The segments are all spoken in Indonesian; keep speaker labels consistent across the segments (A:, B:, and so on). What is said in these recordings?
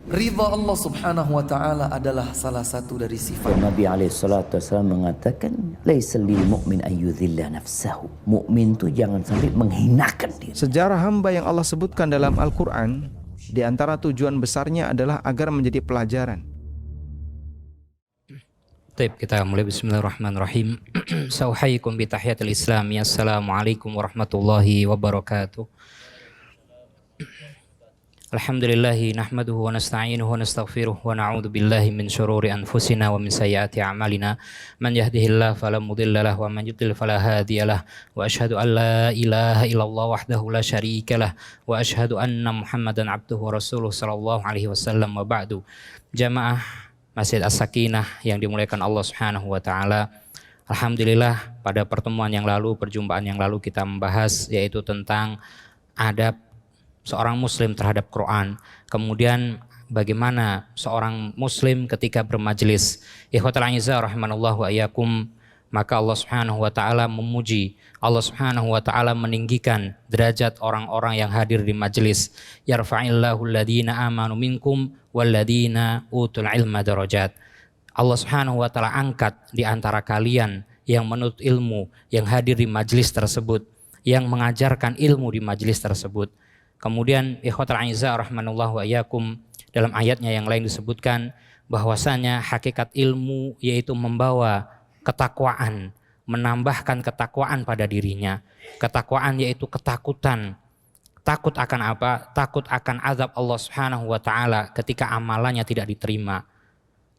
A: Ridha Allah subhanahu wa ta'ala adalah salah satu dari sifat.
B: Nabi SAW mengatakan, laisa lil mu'min ayyudhilla nafsahu. Mukmin itu jangan sampai menghinakan diri.
C: Sejarah hamba yang Allah sebutkan dalam Al-Quran, di antara tujuan besarnya adalah agar menjadi pelajaran.
D: Baik, kita mulai. Bismillahirrahmanirrahim. Sauhaikum bi tahiyatil Islam. Assalamualaikum warahmatullahi wabarakatuh. Alhamdulillahi nahmaduhu wa nasta'inuhu wa nastaghfiruh wa na'udzu billahi min syururi anfusina wa min sayyiati a'malina. Man yahdihillahu fala mudilla lahu wa man yudlil fala hadiyalah. Wa asyhadu an la ilaha illallah wahdahu la syarikalah wa asyhadu anna Muhammadan abduhu wa rasuluh sallallahu alaihi wasallam. Wa ba'du. Jamaah Masjid As-Sakinah yang dimuliakan Allah Subhanahu wa taala. Alhamdulillah, pada pertemuan yang lalu, perjumpaan yang lalu kita membahas yaitu tentang adab seorang muslim terhadap Quran. Kemudian bagaimana seorang muslim ketika bermajelis. Ikhwatal a'izza rahimanallahu wa iyyakum, maka Allah Subhanahu wa taala memuji, Allah Subhanahu wa taala meninggikan derajat orang-orang yang hadir di majelis. Yarfa'illahu alladhina amanu minkum walladhina utul ilma darajat. Allah Subhanahu wa taala angkat di antara kalian yang menuntut ilmu, yang hadir di majelis tersebut, yang mengajarkan ilmu di majelis tersebut. Kemudian ikhwatal a'izza rahimanallahu wa iyyakum, dalam ayatnya yang lain disebutkan bahwasanya hakikat ilmu yaitu membawa ketakwaan, menambahkan ketakwaan pada dirinya. Ketakwaan yaitu ketakutan. Takut akan apa? Takut akan azab Allah Subhanahu wa taala ketika amalannya tidak diterima.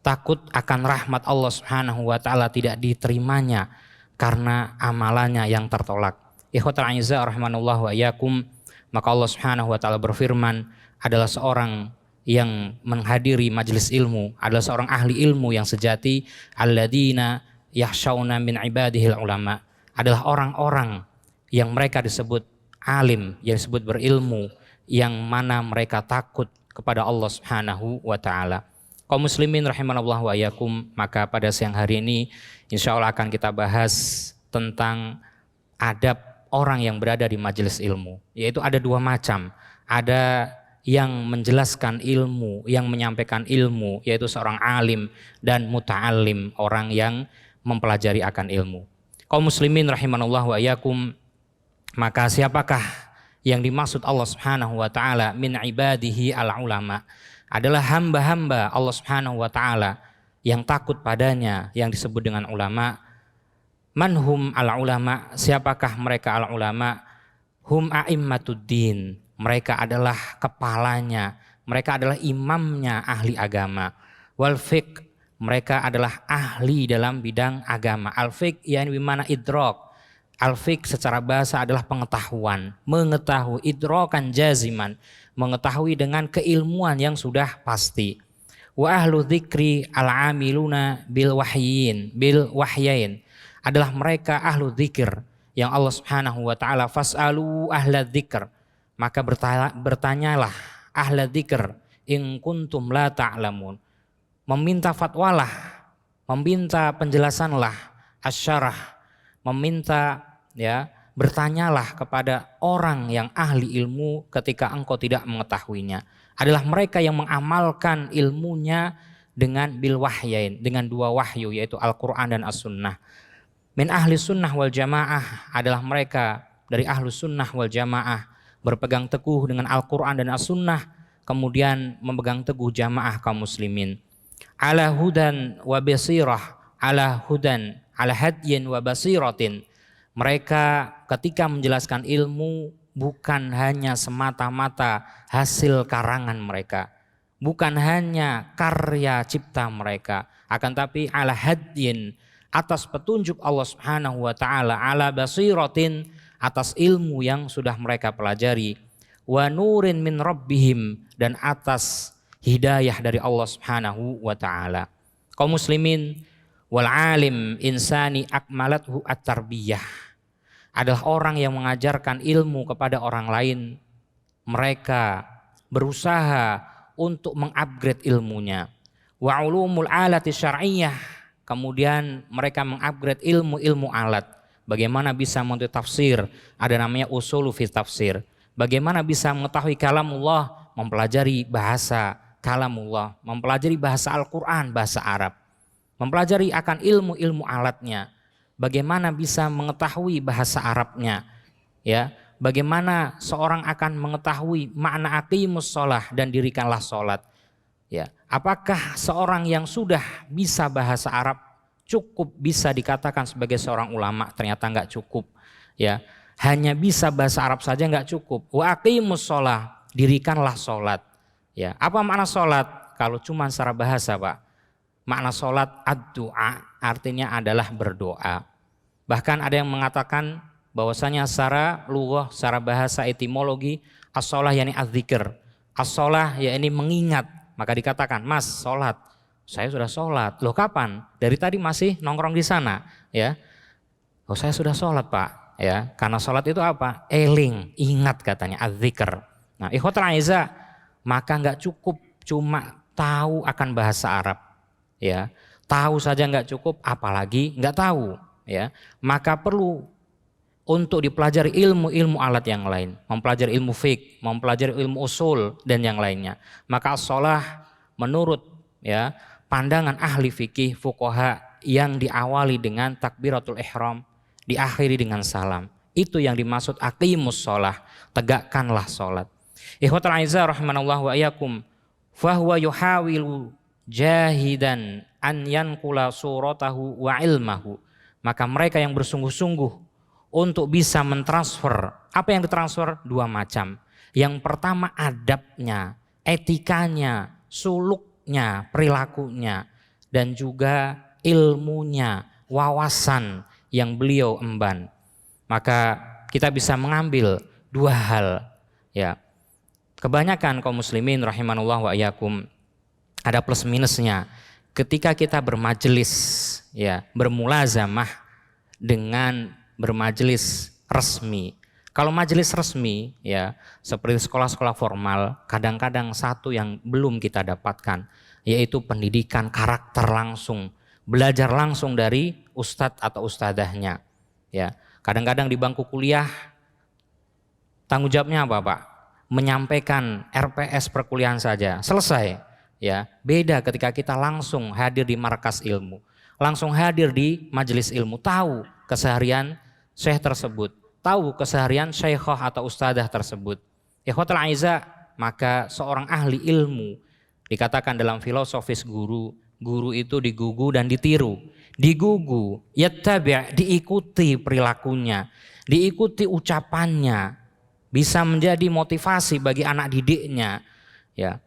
D: Takut akan rahmat Allah Subhanahu wa taala tidak diterimanya karena amalannya yang tertolak. Ikhwatal a'izza rahimanallahu wa iyyakum, maka Allah Subhanahu wa taala berfirman, adalah seorang yang menghadiri majelis ilmu, adalah seorang ahli ilmu yang sejati, alladzina yakhshawna min ibadihil ulama, adalah orang-orang yang mereka disebut alim, yang disebut berilmu, yang mana mereka takut kepada Allah Subhanahu wa taala. Kaum muslimin rahimanallahu wa iyyakum, maka pada siang hari ini insyaallah akan kita bahas tentang adab orang yang berada di majelis ilmu. Yaitu ada dua macam. Ada yang menjelaskan ilmu, yang menyampaikan ilmu, yaitu seorang alim, dan muta'allim, orang yang mempelajari akan ilmu. Kaum muslimin rahimanallahu wa iyyakum, maka siapakah yang dimaksud Allah Subhanahu wa taala min ibadihi al ulama? Adalah hamba-hamba Allah Subhanahu wa taala yang takut padanya, yang disebut dengan ulama. Manhum al ulama, siapakah mereka al ulama? Hum a'immatuddin, mereka adalah kepalanya, mereka adalah imamnya ahli agama. Wal fiqh, mereka adalah ahli dalam bidang agama. Al-fiqh yani bimana idrak. Al-fiqh secara bahasa adalah pengetahuan, mengetahui, idrakan jaziman, mengetahui dengan keilmuan yang sudah pasti. Wa ahlu dzikri al-amiluna bil wahyain, adalah mereka ahlu dzikir yang Allah Subhanahu wa taala fas'alu ahla dzikr, maka bertanyalah ahla dzikr in kuntum la ta'lamun. Meminta fatwalah, meminta penjelasanlah, asyarah, meminta bertanyalah kepada orang yang ahli ilmu ketika engkau tidak mengetahuinya. Adalah mereka yang mengamalkan ilmunya dengan bil wahyain, dengan dua wahyu yaitu Al-Quran dan As-Sunnah. Min ahli sunnah wal jamaah, adalah mereka dari ahlu sunnah wal jamaah, berpegang teguh dengan Al-Quran dan As-Sunnah, kemudian memegang teguh jamaah kaum muslimin. Ala hudan wa basirah, ala hudan, ala hadyin wa basiratin. Mereka ketika menjelaskan ilmu bukan hanya semata-mata hasil karangan mereka, bukan hanya karya cipta mereka, akan tapi ala hadyin, atas petunjuk Allah Subhanahu wa taala, ala basiratin, atas ilmu yang sudah mereka pelajari, wa nurin min rabbihim, dan atas hidayah dari Allah Subhanahu wa taala. Kaum muslimin, wal alim insani akmalathu at-tarbiyah, adalah orang yang mengajarkan ilmu kepada orang lain. Mereka berusaha untuk mengupgrade ilmunya. Wa ulumul alati syar'iyyah, kemudian mereka mengupgrade ilmu-ilmu alat. Bagaimana bisa mengetahui tafsir, ada namanya usulu fi tafsir. Bagaimana bisa mengetahui kalamullah, mempelajari bahasa kalamullah, mempelajari bahasa Al-Quran, bahasa Arab, mempelajari akan ilmu-ilmu alatnya, bagaimana bisa mengetahui bahasa Arabnya, ya, bagaimana seorang akan mengetahui makna aqimus sholah dan dirikanlah sholat, ya, apakah seorang yang sudah bisa bahasa Arab cukup bisa dikatakan sebagai seorang ulama? Ternyata nggak cukup, ya, hanya bisa bahasa Arab saja nggak cukup. Wa aqimus sholah, dirikanlah sholat, ya. Apa makna sholat? Kalau cuma secara bahasa, Pak, makna sholat ad-du'a, artinya adalah berdoa. Bahkan ada yang mengatakan bahwasanya secara lughah, secara bahasa etimologi, as-sholah yakni az-zikr, as-sholah yakni mengingat. Maka dikatakan, Mas sholat, saya sudah sholat. Loh kapan? Dari tadi masih nongkrong di sana, ya. Oh saya sudah sholat Pak. Ya, karena sholat itu apa? Eling, ingat katanya, az-zikr. Nah, ikhwatul aiza, maka nggak cukup cuma tahu akan bahasa Arab, ya. Tahu saja nggak cukup, apalagi nggak tahu, ya. Maka perlu untuk dipelajari ilmu-ilmu alat yang lain, mempelajari ilmu fiqh, mempelajari ilmu usul dan yang lainnya. Maka as-sholah menurut, ya, pandangan ahli fikih fuqaha yang diawali dengan takbiratul ihram, diakhiri dengan salam. Itu yang dimaksud aqimus sholah, tegakkanlah sholat. Ikhwatul aizah rahimanallah wa iyyakum, fahuwa yuhawilu jahidan an yankula suratahu wa ilmahu. Maka mereka yang bersungguh-sungguh untuk bisa mentransfer, apa yang ditransfer? Dua macam. Yang pertama adabnya, etikanya, suluknya, perilakunya, dan juga ilmunya, wawasan yang beliau emban. Maka kita bisa mengambil dua hal, ya. Kebanyakan kaum muslimin rahimanullah wa iyyakum ada plus minusnya ketika kita bermajelis, ya, bermulazamah dengan bermajelis resmi. Kalau majelis resmi, ya, seperti sekolah-sekolah formal, kadang-kadang satu yang belum kita dapatkan, yaitu pendidikan karakter langsung, belajar langsung dari ustadz atau ustadzahnya, ya. Kadang-kadang di bangku kuliah tanggung jawabnya apa Pak? Menyampaikan RPS perkuliahan saja, selesai, ya. Beda ketika kita langsung hadir di markas ilmu, langsung hadir di majelis ilmu, tahu keseharian syekh tersebut, tahu keseharian syekhah atau ustadzah tersebut. Ikhwatul aizah, maka seorang ahli ilmu dikatakan dalam filosofis guru itu digugu dan ditiru. Digugu, yattabi', diikuti perilakunya, diikuti ucapannya, bisa menjadi motivasi bagi anak didiknya, ya.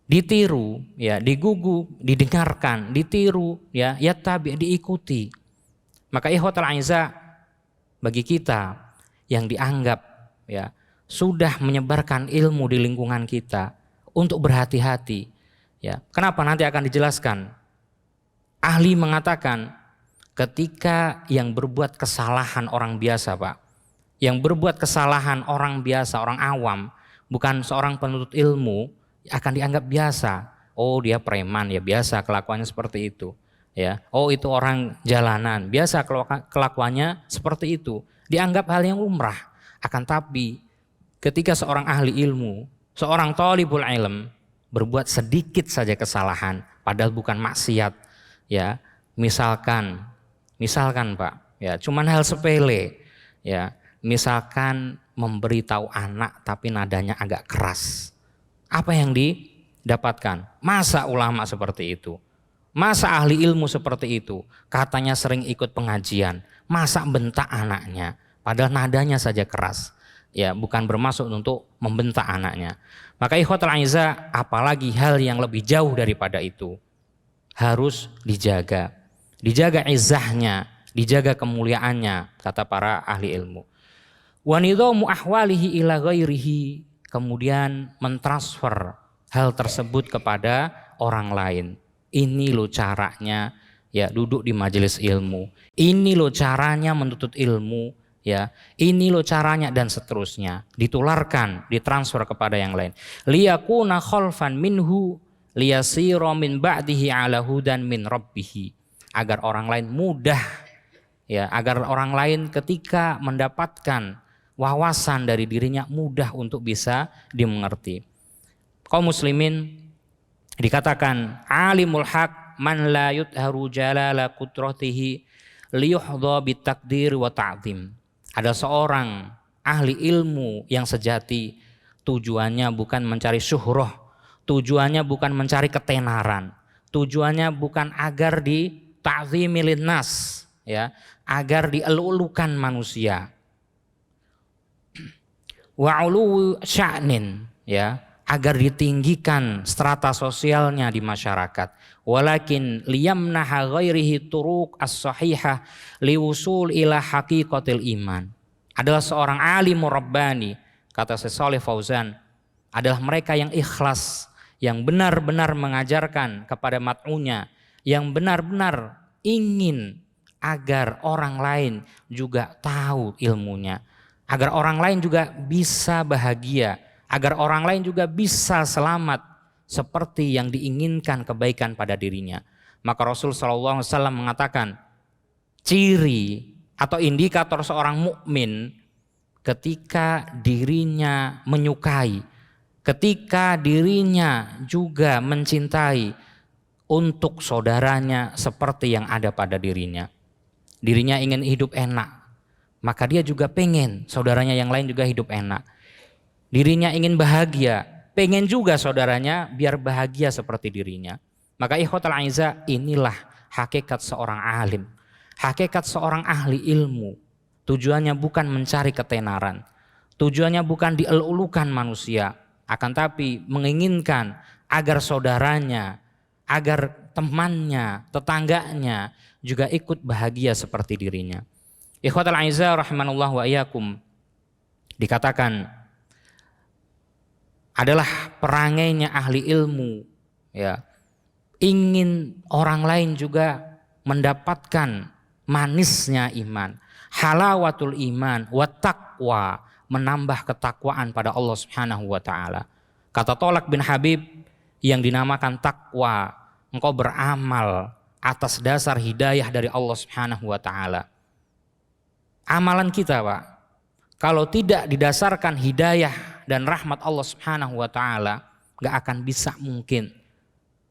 D: Ditiru, ya, digugu, didengarkan, ditiru, ya, yattabi', diikuti. Maka ikhwatul aizah, bagi kita yang dianggap, ya, sudah menyebarkan ilmu di lingkungan kita untuk berhati-hati, ya. Kenapa? Nanti akan dijelaskan. Ahli mengatakan ketika yang berbuat kesalahan orang biasa, Pak, yang berbuat kesalahan orang biasa, orang awam, bukan seorang penuntut ilmu, akan dianggap biasa. Oh dia preman, ya biasa kelakuannya seperti itu, ya. Oh itu orang jalanan, biasa kelakuannya seperti itu, dianggap hal yang lumrah. Akan tapi ketika seorang ahli ilmu, seorang thalibul ilm berbuat sedikit saja kesalahan, padahal bukan maksiat, ya, misalkan Pak, ya, cuman hal sepele, ya, misalkan memberitahu anak tapi nadanya agak keras, apa yang didapatkan? Masa ulama seperti itu? Masa ahli ilmu seperti itu? Katanya sering ikut pengajian, masa bentak anaknya, padahal nadanya saja keras, ya, bukan bermaksud untuk membentak anaknya. Maka ikhwatul aizah, apalagi hal yang lebih jauh daripada itu, harus dijaga izahnya, dijaga kemuliaannya, kata para ahli ilmu. Wa nidhamu ahwalihi ila ghairihi, kemudian mentransfer hal tersebut kepada orang lain. Ini loh caranya, ya, duduk di majelis ilmu. Ini loh caranya menuntut ilmu, ya. Ini loh caranya, dan seterusnya. Ditularkan, ditransfer kepada yang lain. Liyakuna khalfan minhu liyasira min ba'dihi ala hudan min rabbih, agar orang lain mudah, ya, agar orang lain ketika mendapatkan wawasan dari dirinya mudah untuk bisa dimengerti. Kaum muslimin, dikatakan alimul haq man la yudharu jalala qudratihi liyuhdha bitakdir wa ta'zim. Ada seorang ahli ilmu yang sejati, tujuannya bukan mencari syuhrah, tujuannya bukan mencari ketenaran, tujuannya bukan agar di ta'zimi linnas, ya, agar dielu-elukan manusia. Wa ulu sya'nin, ya, agar ditinggikan strata sosialnya di masyarakat. Walakin liyamnaha ghairihi turuq as-sahihah liwusul ila haqiqatil iman. Adalah seorang alim rabbani, kata Syekh Shalih Fauzan, adalah mereka yang ikhlas, yang benar-benar mengajarkan kepada mat'unya, yang benar-benar ingin agar orang lain juga tahu ilmunya, agar orang lain juga bisa bahagia, agar orang lain juga bisa selamat seperti yang diinginkan kebaikan pada dirinya. Maka Rasul SAW mengatakan ciri atau indikator seorang mukmin ketika dirinya menyukai, ketika dirinya juga mencintai untuk saudaranya seperti yang ada pada dirinya. Dirinya ingin hidup enak, maka dia juga pengen saudaranya yang lain juga hidup enak. Dirinya ingin bahagia, pengen juga saudaranya biar bahagia seperti dirinya. Maka ikhwatal aizah, inilah hakikat seorang alim, hakikat seorang ahli ilmu. Tujuannya bukan mencari ketenaran, tujuannya bukan dielu-elukan manusia, akan tapi menginginkan agar saudaranya, agar temannya, tetangganya juga ikut bahagia seperti dirinya. Ikhwatal aizah rahimanallah wa iyyakum, dikatakan adalah perangainya ahli ilmu, ya, ingin orang lain juga mendapatkan manisnya iman, halawatul iman wa taqwa, menambah ketakwaan pada Allah Subhanahu wa taala. Kata Tolak bin Habib yang dinamakan takwa, engkau beramal atas dasar hidayah dari Allah Subhanahu wa taala. Amalan kita, Pak, kalau tidak didasarkan hidayah dan rahmat Allah Subhanahu wa taala, gak akan bisa mungkin.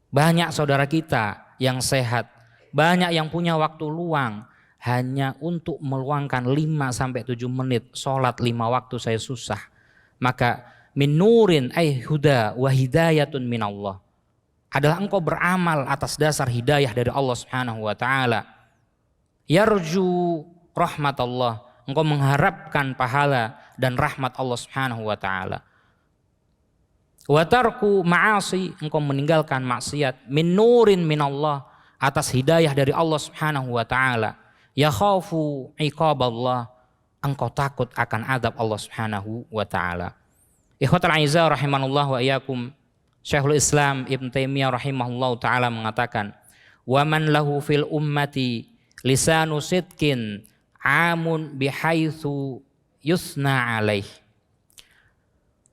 D: Banyak saudara kita yang sehat, banyak yang punya waktu luang hanya untuk meluangkan 5-7 menit sholat 5 waktu saya susah. Maka min nurin ay huda wa hidayatun minallah, adalah engkau beramal atas dasar hidayah dari Allah Subhanahu wa taala. Yarju rahmatullah, engkau mengharapkan pahala dan rahmat Allah Subhanahu wa taala. Wa tarku ma'asi, engkau meninggalkan maksiat, min nurin minallah, atas hidayah dari Allah Subhanahu wa taala. Ya khafu iqaballah, engkau takut akan adab Allah Subhanahu wa taala. Ikhwatal aizah rahimanallah wa iyyakum, Syekhul Islam Ibn Taimiyah rahimahullah taala mengatakan, wa man lahu fil ummati lisanu sidqin amun bihaitsu yusna alaih.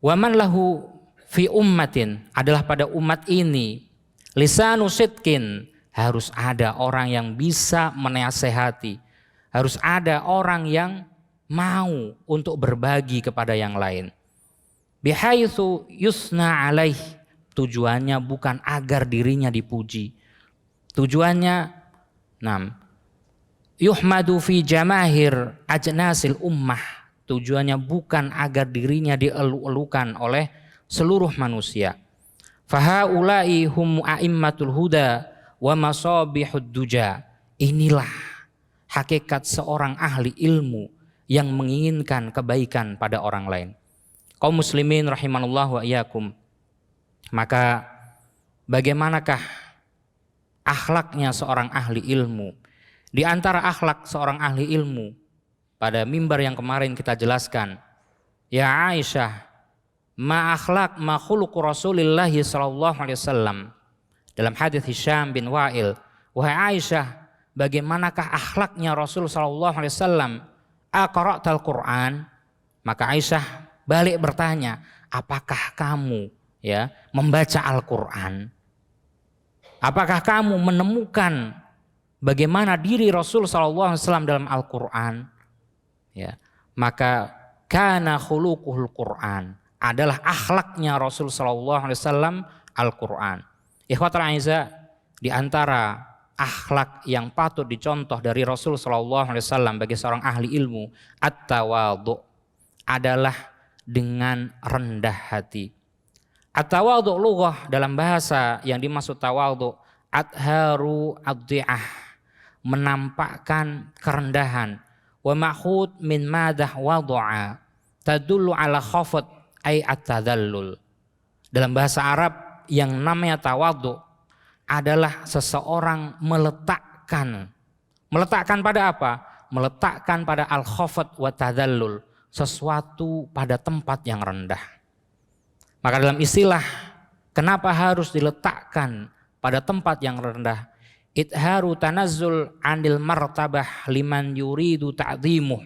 D: Wa man lahu fi ummatin, adalah pada umat ini, lisanu sidqin, harus ada orang yang bisa menasehati, harus ada orang yang mau untuk berbagi kepada yang lain. Bihaitsu yusna alaih, tujuannya bukan agar dirinya dipuji, tujuannya yuhmadu fi jamahir ajnasil ummah, tujuannya bukan agar dirinya dielu-elukan oleh seluruh manusia. Fahaulai hum a'immatul huda wa masabihud duja. Inilah hakikat seorang ahli ilmu yang menginginkan kebaikan pada orang lain. Kaum muslimin rahimanallah wa iyyakum, maka bagaimanakah akhlaknya seorang ahli ilmu? Di antara akhlak seorang ahli ilmu, pada mimbar yang kemarin kita jelaskan, ya Aisyah, ma akhlak ma khuluq Rasulillah sallallahu alaihi wasallam, dalam hadis Hisham bin Wa'il, wahai Aisyah, bagaimanakah akhlaknya Rasul sallallahu alaihi wasallam? Aqra'tal Qur'an? Maka Aisyah balik bertanya, apakah kamu membaca Al-Qur'an? Apakah kamu menemukan bagaimana diri Rasul sallallahu alaihi wasallam dalam Al-Qur'an? Maka kana khuluquhul Qur'an, adalah akhlaknya Rasul sallallahu alaihi wasallam Al-Qur'an. Ikhwatul aizah, di antara akhlak yang patut dicontoh dari Rasul sallallahu alaihi wasallam bagi seorang ahli ilmu, at-tawadhu, adalah dengan rendah hati. At-tawadhu lughah dalam bahasa yang dimaksud tawadhu, adharu ad-dhi'ah, menampakkan kerendahan. Wa ma'khud min madah wadu'a, tadullu ala khafat ay at-tadallul. Dalam bahasa Arab yang namanya tawadhu adalah seseorang meletakkan pada apa? Meletakkan pada al-khafat wa tadallul, sesuatu pada tempat yang rendah. Maka dalam istilah kenapa harus diletakkan pada tempat yang rendah? Idharu tanazzul anil martabah liman yuridu ta'dhimuh,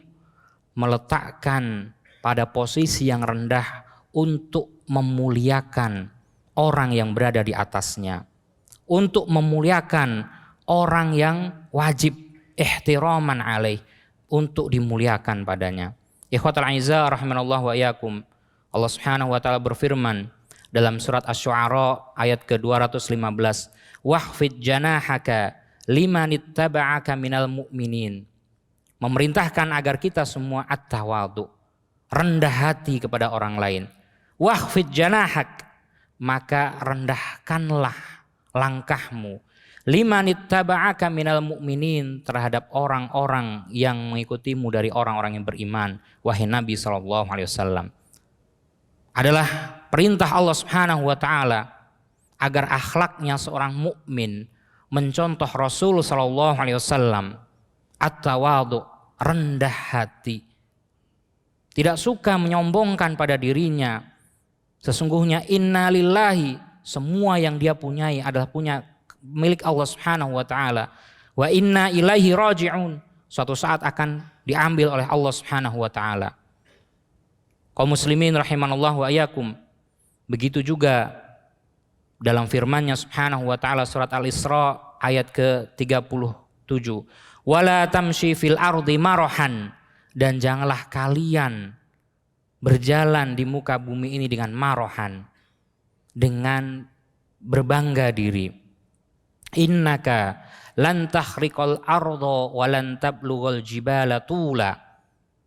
D: meletakkan pada posisi yang rendah untuk memuliakan orang yang berada di atasnya, untuk memuliakan orang yang wajib ihtiraman alaih, untuk dimuliakan padanya. Ikhwatul aizah rahimanallahu wa iyyakum. Allah Subhanahu wa taala berfirman dalam surat Asy-Syu'ara ayat ke-215, wahfid janahaka limanittaba'aka minal mu'minin. Memerintahkan agar kita semua at-tawadhu, rendah hati kepada orang lain. Wahfid janahak, maka rendahkanlah langkahmu, limanittaba'aka minal mu'minin, terhadap orang-orang yang mengikutimu dari orang-orang yang beriman. Wahai Nabi SAW, adalah perintah Allah Subhanahu wa taala agar akhlaknya seorang mukmin mencontoh Rasul SAW, at-tawadhu, rendah hati, tidak suka menyombongkan pada dirinya. Sesungguhnya inna lillahi, semua yang dia punyai adalah punya milik Allah Subhanahu wa taala. Wa inna ilaihi raji'un, suatu saat akan diambil oleh Allah Subhanahu wa taala. Kaum muslimin rahimanallah wa iyyakum. Begitu juga dalam firman-Nya Subhanahu wa taala surat Al-Isra ayat ke-37. Wala tamshi fil ardi marahan, dan janganlah kalian berjalan di muka bumi ini dengan marahan, dengan berbangga diri. Innaka lan tahriqal arda wa lan tablughal jibala tula.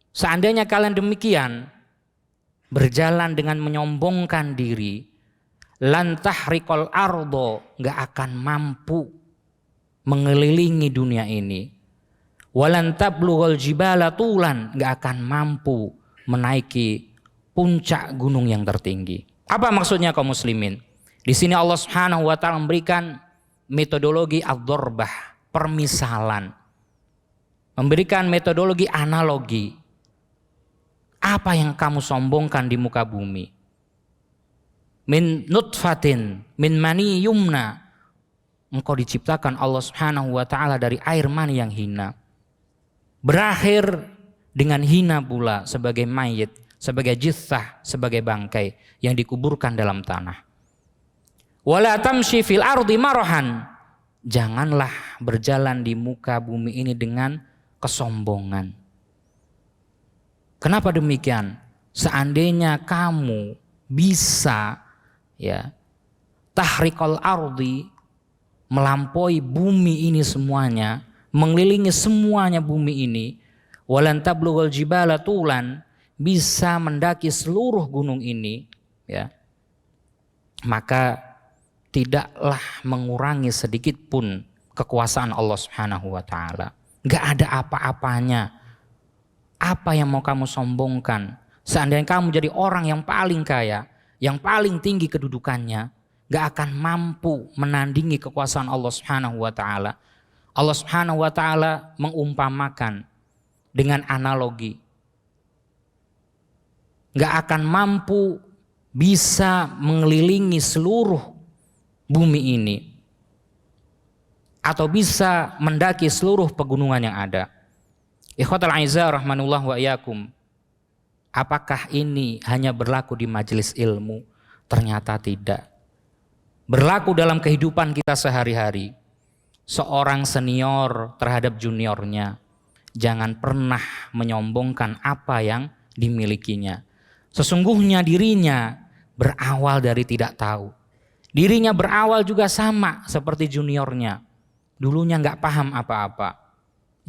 D: Seandainya kalian demikian, berjalan dengan menyombongkan diri, lan tahriqal arda, enggak akan mampu mengelilingi dunia ini. Walan tablughal jibala tulan, enggak akan mampu menaiki puncak gunung yang tertinggi. Apa maksudnya kaum muslimin? Di sini Allah Subhanahu wa taala memberikan metodologi ad-darbah, permisalan. Memberikan metodologi analogi. Apa yang kamu sombongkan di muka bumi? Min nutfatin, min mani yumna. Engkau diciptakan Allah Subhanahu wa taala dari air mani yang hina. Berakhir dengan hina pula sebagai mayit, sebagai jithah, sebagai bangkai yang dikuburkan dalam tanah. Wala tamshi fil ardi marahan, janganlah berjalan di muka bumi ini dengan kesombongan. Kenapa demikian? Seandainya kamu bisa tahriqal ardi, melampaui bumi ini semuanya, mengelilingi semuanya bumi ini, walan tablughal jibala tulan, bisa mendaki seluruh gunung ini, maka tidaklah mengurangi sedikit pun kekuasaan Allah Subhanahu wa taala. Enggak ada apa-apanya. Apa yang mau kamu sombongkan? Seandainya kamu jadi orang yang paling kaya, yang paling tinggi kedudukannya, enggak akan mampu menandingi kekuasaan Allah Subhanahu wa taala. Allah Subhanahu wa taala mengumpamakan dengan analogi. Enggak akan mampu bisa mengelilingi seluruh bumi ini, atau bisa mendaki seluruh pegunungan yang ada. Ikhwatal aizah rahmanullah wa iyyakum. Apakah ini hanya berlaku di majelis ilmu? Ternyata tidak. Berlaku dalam kehidupan kita sehari-hari. Seorang senior terhadap juniornya, jangan pernah menyombongkan apa yang dimilikinya. Sesungguhnya dirinya berawal dari tidak tahu. Dirinya berawal juga sama seperti juniornya. Dulunya nggak paham apa-apa.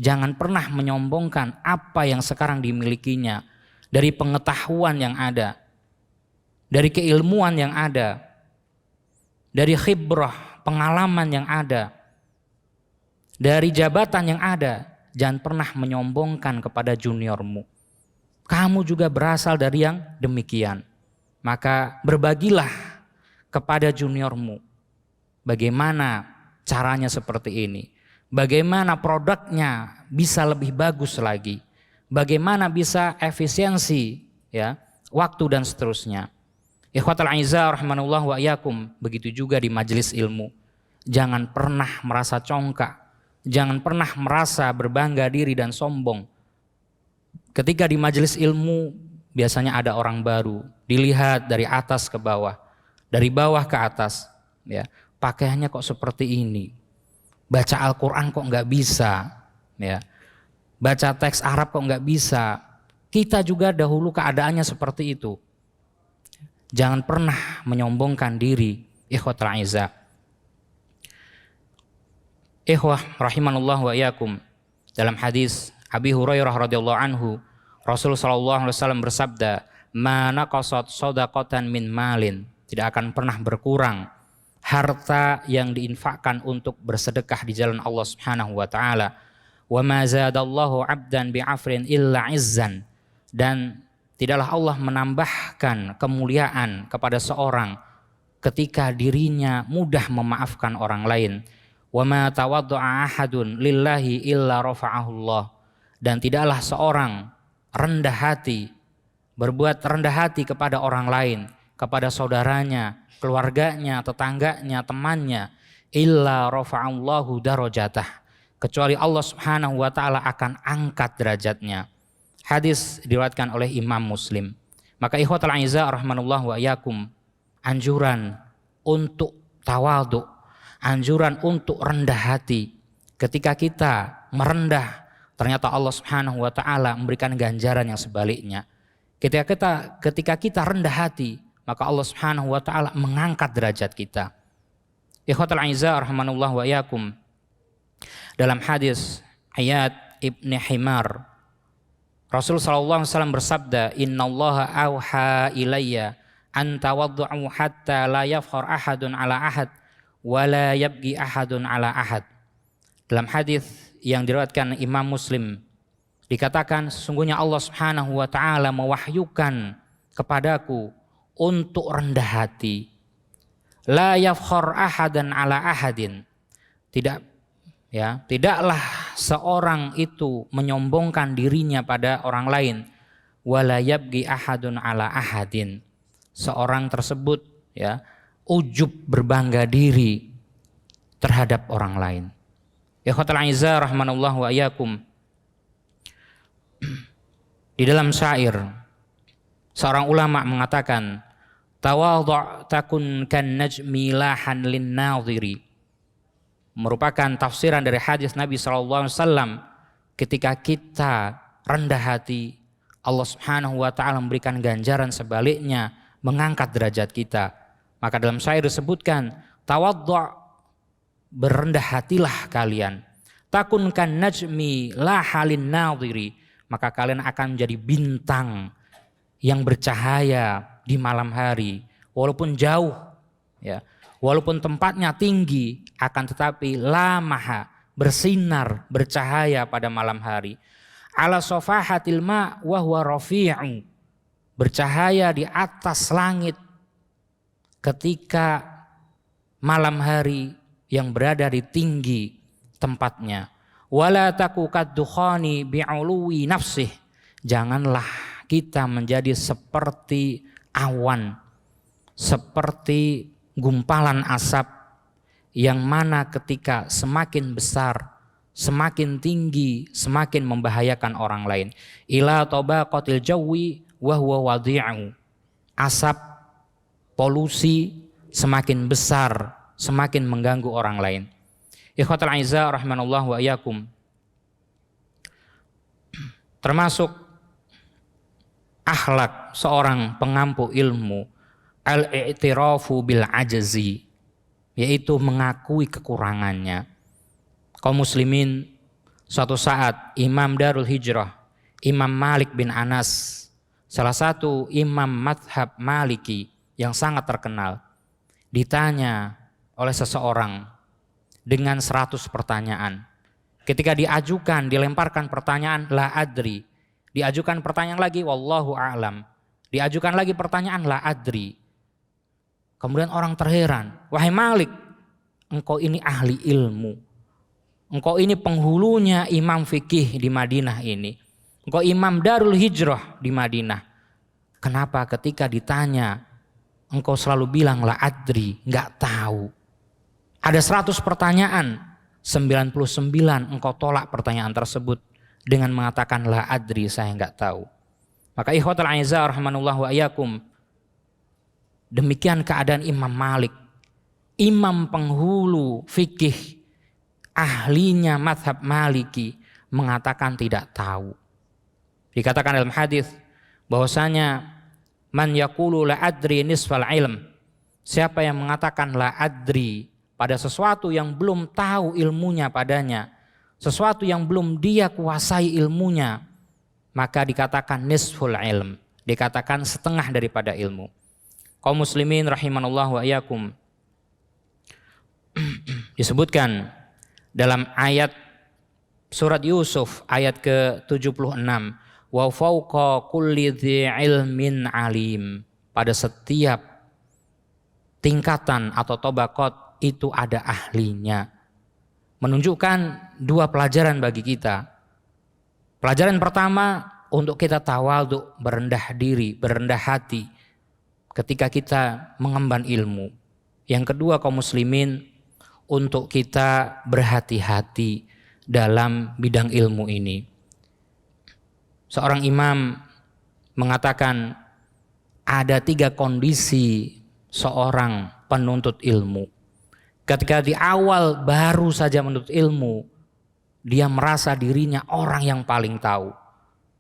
D: Jangan pernah menyombongkan apa yang sekarang dimilikinya. Dari pengetahuan yang ada. Dari keilmuan yang ada. Dari khibrah, pengalaman yang ada. Dari jabatan yang ada. Jangan pernah menyombongkan kepada juniormu. Kamu juga berasal dari yang demikian. Maka berbagilah kepada juniormu. Bagaimana caranya seperti ini. Bagaimana produknya bisa lebih bagus lagi. Bagaimana bisa efisiensi ya, waktu dan seterusnya. Ikhwatal aizah rahimanallah wa iyyakum. Begitu juga di majelis ilmu. Jangan pernah merasa congkak. Jangan pernah merasa berbangga diri dan sombong. Ketika di majelis ilmu biasanya ada orang baru, dilihat dari atas ke bawah, dari bawah ke atas, ya pakaiannya kok seperti ini, baca Al-Quran kok nggak bisa, ya baca teks Arab kok nggak bisa. Kita juga dahulu keadaannya seperti itu. Jangan pernah menyombongkan diri, ikhwatul aizah. Ikhwah rahimanallah wa iyyakum. Dalam hadis Abi Hurairah radhiyallahu anhu, Rasul sallallahu alaihi wasallam bersabda, "Ma naqasat shadaqatan min malin." Tidak akan pernah berkurang harta yang diinfakkan untuk bersedekah di jalan Allah Subhanahu wa taala. "Wa ma zadallahu 'abdan bi'afrin illa 'izzan." Dan tidaklah Allah menambahkan kemuliaan kepada seorang ketika dirinya mudah memaafkan orang lain. "Wa ma tawadda'a ahadun lillahi illa rafa'ahullah." Dan tidaklah seorang rendah hati, berbuat rendah hati kepada orang lain, kepada saudaranya, keluarganya, tetangganya, temannya, illa rafa'allahu darajatah, kecuali Allah Subhanahu wa taala akan angkat derajatnya. Hadis diriwayatkan oleh Imam Muslim. Maka ikhwatul aizah rahimanallah wa iyyakum, anjuran untuk tawadhu, anjuran untuk rendah hati. Ketika kita merendah, ternyata Allah Subhanahu wa taala memberikan ganjaran yang sebaliknya. Ketika kita rendah hati, maka Allah Subhanahu wa taala mengangkat derajat kita. Ikhwatul aizah rahimanallah wa iyyakum. Dalam hadis Iyad Ibn Himar, Rasul sallallahu alaihi wasallam bersabda, "Innallaha auha ilayya an tawaddu'u hatta la yafkhar ahadun ala ahad wa la yabghi ahadun ala ahad." Dalam hadis yang diriwayatkan Imam Muslim dikatakan, sesungguhnya Allah Subhanahu wa taala mewahyukan kepadaku untuk rendah hati. La yafkhar ahadan ala ahadin. Tidaklah seorang itu menyombongkan dirinya pada orang lain. Wala yabghi ahadun ala ahadin. Seorang tersebut ujub berbangga diri terhadap orang lain. Ikhwatul aizah rahimanallah wa iyyakum. Di dalam syair seorang ulama mengatakan, tawadhu' takun kan najmi lahan lin nadhiri. Merupakan tafsiran dari hadis Nabi sallallahu alaihi wasallam, ketika kita rendah hati, Allah Subhanahu wa taala memberikan ganjaran sebaliknya, mengangkat derajat kita. Maka dalam syair disebutkan, tawadhu', berendah hatilah kalian, takun kan najmi la halin nadhiri, maka kalian akan menjadi bintang yang bercahaya di malam hari, walaupun jauh walaupun tempatnya tinggi, akan tetapi lamaha, bersinar, bercahaya pada malam hari. Ala safahatil ma wa huwa rafi'u, bercahaya di atas langit ketika malam hari yang berada di tinggi tempatnya. Wala taku kaddukhani bi'uluwi nafsih, janganlah kita menjadi seperti awan, seperti gumpalan asap yang mana ketika semakin besar, semakin tinggi, semakin membahayakan orang lain. Ila tabaqatil jawi wa huwa wadi'u, asap polusi semakin besar, semakin mengganggu orang lain. Ikhwatul aizah rahimanallah wa iyyakum. Termasuk akhlak seorang pengampu ilmu, al-i'tirafu bil ajzi, yaitu mengakui kekurangannya. Kaum muslimin, suatu saat Imam Darul Hijrah, Imam Malik bin Anas, salah satu imam madhab Maliki yang sangat terkenal, ditanya oleh seseorang dengan 100 pertanyaan. Ketika diajukan, dilemparkan pertanyaan la adri, diajukan pertanyaan lagi wallahu a'lam, diajukan lagi pertanyaan la adri. Kemudian orang terheran, wahai Malik, engkau ini ahli ilmu, engkau ini penghulunya imam fikih di Madinah ini, engkau imam Darul Hijrah di Madinah. Kenapa ketika ditanya engkau selalu bilang la adri, enggak tahu? Ada 100 pertanyaan, 99 engkau tolak pertanyaan tersebut dengan mengatakan la adri, saya enggak tahu. Maka ikhwatal aizah rahimanullah wa iyyakum, demikian keadaan Imam Malik, imam penghulu fikih, ahlinya madhab Maliki, mengatakan tidak tahu. Dikatakan dalam hadis bahwasanya man yaqulu la adri nisfal ilm, siapa yang mengatakan la adri pada sesuatu yang belum tahu ilmunya padanya, sesuatu yang belum dia kuasai ilmunya, maka dikatakan nisful ilm, dikatakan setengah daripada ilmu. Kaum muslimin rahimanallah wa iyyakum, disebutkan dalam ayat surat Yusuf ayat ke-76, wa fauqa kulli dzi ilmin alim, pada setiap tingkatan atau tabaqat itu ada ahlinya. Menunjukkan dua pelajaran bagi kita. Pelajaran pertama, untuk kita tawadhu, berendah diri, berendah hati ketika kita mengemban ilmu. Yang kedua, kaum muslimin, untuk kita berhati-hati dalam bidang ilmu ini. Seorang imam mengatakan ada 3 kondisi seorang penuntut ilmu. Ketika di awal baru saja menuntut ilmu, dia merasa dirinya orang yang paling tahu,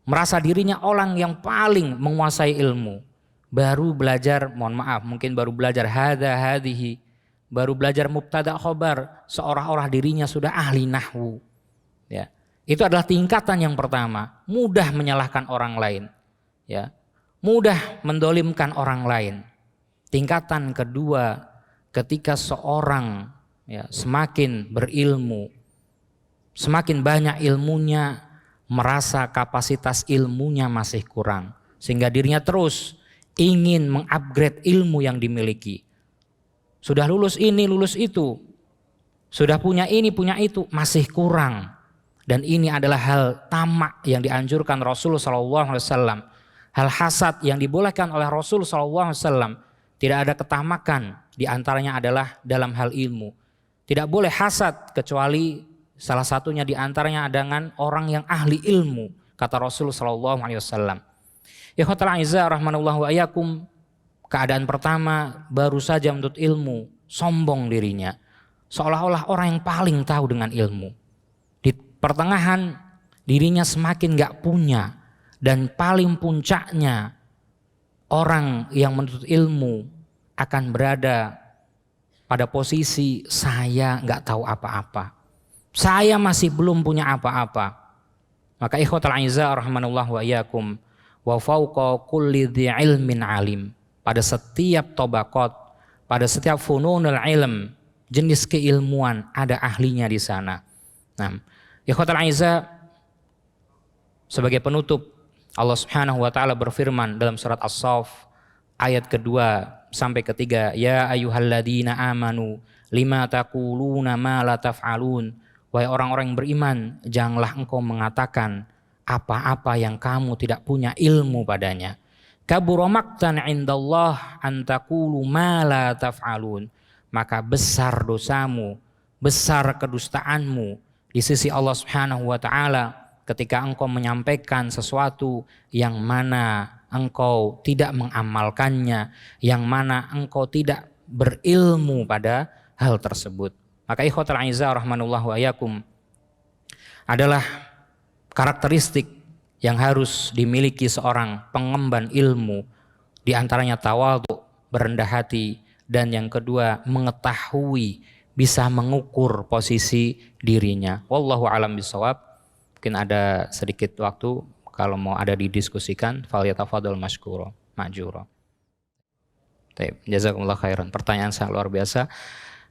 D: merasa dirinya orang yang paling menguasai ilmu. Baru belajar, mohon maaf, mungkin baru belajar hadihi, baru belajar mubtada khobar, seolah-olah dirinya sudah ahli nahwu. Ya, itu adalah tingkatan yang pertama, mudah menyalahkan orang lain, ya, mudah mendolimkan orang lain. Tingkatan kedua, ketika seorang semakin berilmu, semakin banyak ilmunya, merasa kapasitas ilmunya masih kurang, sehingga dirinya terus ingin mengupgrade ilmu yang dimiliki. Sudah lulus ini, lulus itu, sudah punya ini, punya itu, masih kurang. Dan ini adalah hal tamak yang dianjurkan Rasul SAW, hal hasad yang dibolehkan oleh Rasul SAW. Tidak ada ketamakan, di antaranya adalah dalam hal ilmu. Tidak boleh hasad kecuali salah satunya di antaranya dengan orang yang ahli ilmu, kata Rasul SAW. Ikhwatal aizah rahmanullah wa iyyakum, keadaan pertama baru saja menuntut ilmu, sombong dirinya, seolah-olah orang yang paling tahu dengan ilmu. Di pertengahan dirinya semakin gak punya, dan paling puncaknya orang yang menuntut ilmu akan berada pada posisi saya nggak tahu apa-apa, saya masih belum punya apa-apa. Maka ikhwatal aizah rahimanallah wa iyyakum, wa fauqa kulli dzi ilmin alim, pada setiap tabaqat, pada setiap fununul ilm, jenis keilmuan, ada ahlinya di sana. Nah, ikhwatal aizah, sebagai penutup, Allah Subhanahu wa taala berfirman dalam surat As-Saff ayat kedua sampai ketiga, ya ayyuhalladzina amanu lima taquluna ma la taf'alun, wahai orang-orang yang beriman, janganlah engkau mengatakan apa-apa yang kamu tidak punya ilmu padanya. Kabura maqtan 'indallah an taqulu ma la taf'alun, maka besar dosamu, besar kedustaanmu di sisi Allah Subhanahu wa taala ketika engkau menyampaikan sesuatu yang mana engkau tidak mengamalkannya, yang mana engkau tidak berilmu pada hal tersebut. Maka ikhwatal aizah rahimanullah wa iyyakum, adalah karakteristik yang harus dimiliki seorang pengemban ilmu, di antaranya tawadhu, berendah hati, dan yang kedua mengetahui, bisa mengukur posisi dirinya. Wallahu a'lam bishawab. Mungkin ada sedikit waktu, kalau mau ada didiskusikan, falyatafadhal mashkura ma'jura. Jazakumullah khairan. Pertanyaan sangat luar biasa.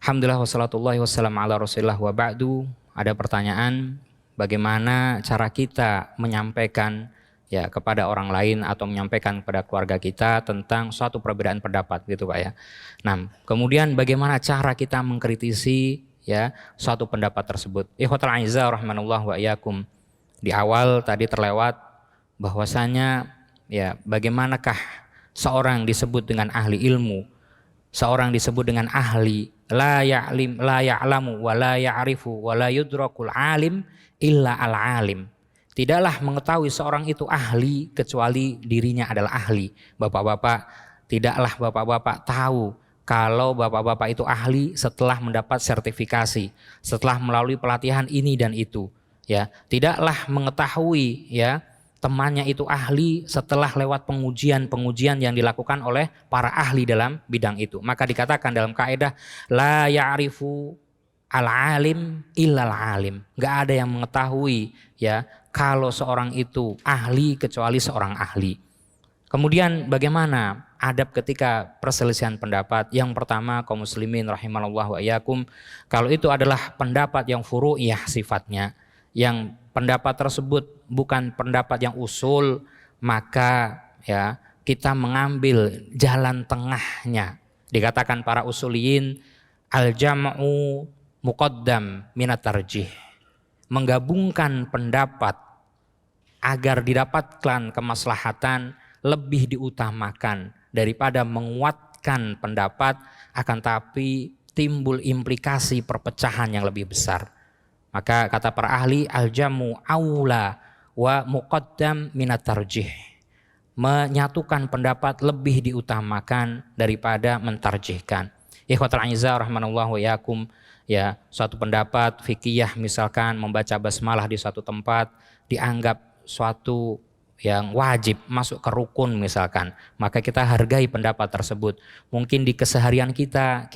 D: Alhamdulillah wassalatullahi wassalamu ala rasulillah wa ba'du. Ada pertanyaan, bagaimana cara kita menyampaikan ya kepada orang lain atau menyampaikan kepada keluarga kita tentang suatu perbedaan pendapat gitu Pak ya. Nah, kemudian bagaimana cara kita mengkritisi ya suatu pendapat tersebut. Ikhwatul aizah rahimanallah wa iyyakum. Di awal tadi terlewat bahwasanya ya bagaimanakah seorang disebut dengan ahli ilmu, seorang disebut dengan ahli, la ya'lamu wa la ya'rifu wa la yudrakul alim illa al-alim. Tidaklah mengetahui seorang itu ahli kecuali dirinya adalah ahli. Bapak-bapak, tidaklah bapak-bapak tahu kalau bapak-bapak itu ahli setelah mendapat sertifikasi, setelah melalui pelatihan ini dan itu. Ya, tidaklah mengetahui ya temannya itu ahli setelah lewat pengujian-pengujian yang dilakukan oleh para ahli dalam bidang itu. Maka dikatakan dalam kaidah la ya'rifu al-alim illal alim. Enggak ada yang mengetahui ya kalau seorang itu ahli kecuali seorang ahli. Kemudian bagaimana adab ketika perselisihan pendapat? Yang pertama, kaum muslimin rahimanallah wa iyyakum, kalau itu adalah pendapat yang furu'iyah sifatnya, yang pendapat tersebut bukan pendapat yang usul, maka ya kita mengambil jalan tengahnya. Dikatakan para usuliyin al-jam'u muqaddam minat tarjih. Menggabungkan pendapat agar didapatkan kemaslahatan lebih diutamakan daripada menguatkan pendapat, akan tapi timbul implikasi perpecahan yang lebih besar. Maka kata para ahli al-jamu aula wa muqaddam minat tarjih. Menyatukan pendapat lebih diutamakan daripada mentarjihkan. Ikhwatul aizah rahimanallah wa iyyakum, ya suatu pendapat fikih misalkan membaca basmalah di suatu tempat dianggap suatu yang wajib masuk ke rukun misalkan, maka kita hargai pendapat tersebut. Mungkin di keseharian kita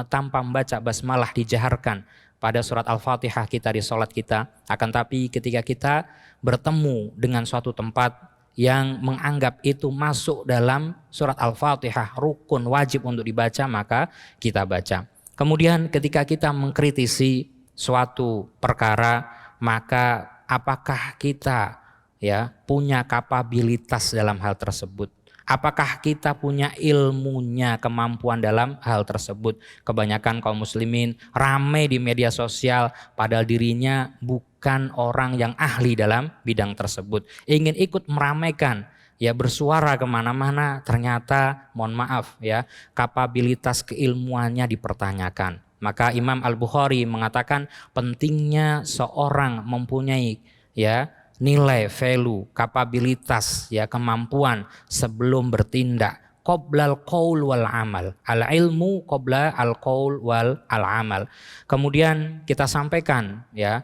D: tanpa membaca basmalah dijaharkan pada surat Al-Fatihah kita di sholat kita, akan tapi ketika kita bertemu dengan suatu tempat yang menganggap itu masuk dalam surat Al-Fatihah, rukun wajib untuk dibaca, maka kita baca. Kemudian ketika kita mengkritisi suatu perkara, maka apakah kita ya punya kapabilitas dalam hal tersebut? Apakah kita punya ilmunya, kemampuan dalam hal tersebut? Kebanyakan kaum muslimin ramai di media sosial padahal dirinya bukan orang yang ahli dalam bidang tersebut. Ingin ikut meramaikan, ya bersuara kemana-mana, ternyata mohon maaf ya kapabilitas keilmuannya dipertanyakan. Maka Imam Al-Bukhari mengatakan pentingnya seorang mempunyai ya nilai, value, kapabilitas, ya kemampuan sebelum bertindak. Qoblal qaul wal amal. Al ilmu qobla al qaul wal al amal. Kemudian kita sampaikan ya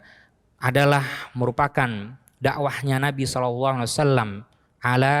D: adalah merupakan dakwahnya Nabi SAW ala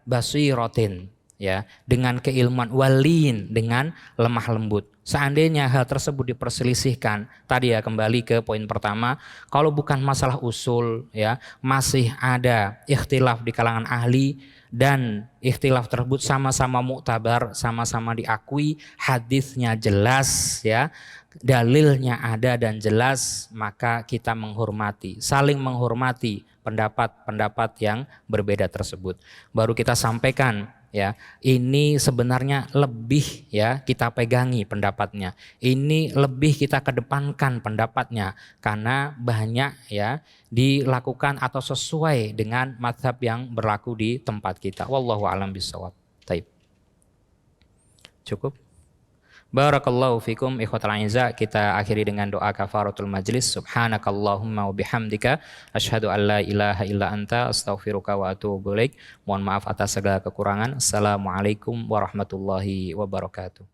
D: basiratin, ya dengan keilmuan, walin dengan lemah lembut. Seandainya hal tersebut diperselisihkan, tadi ya kembali ke poin pertama, kalau bukan masalah usul ya masih ada ikhtilaf di kalangan ahli dan ikhtilaf tersebut sama-sama muktabar, sama-sama diakui, hadisnya jelas ya, dalilnya ada dan jelas, maka kita menghormati, saling menghormati pendapat-pendapat yang berbeda tersebut. Baru kita sampaikan ya, ini sebenarnya lebih ya kita pegangi pendapatnya. Ini lebih kita kedepankan pendapatnya karena banyak ya dilakukan atau sesuai dengan mazhab yang berlaku di tempat kita. Wallahu a'lam bishawab. Taib. Cukup. Barakallahu fikum ikhwatal aizah, kita akhiri dengan doa kafaratul majlis. Subhanakallahumma wa bihamdika asyhadu an la ilaha illa anta astaghfiruka wa atubu ilaik. Mohon maaf atas segala kekurangan. Assalamualaikum warahmatullahi wabarakatuh.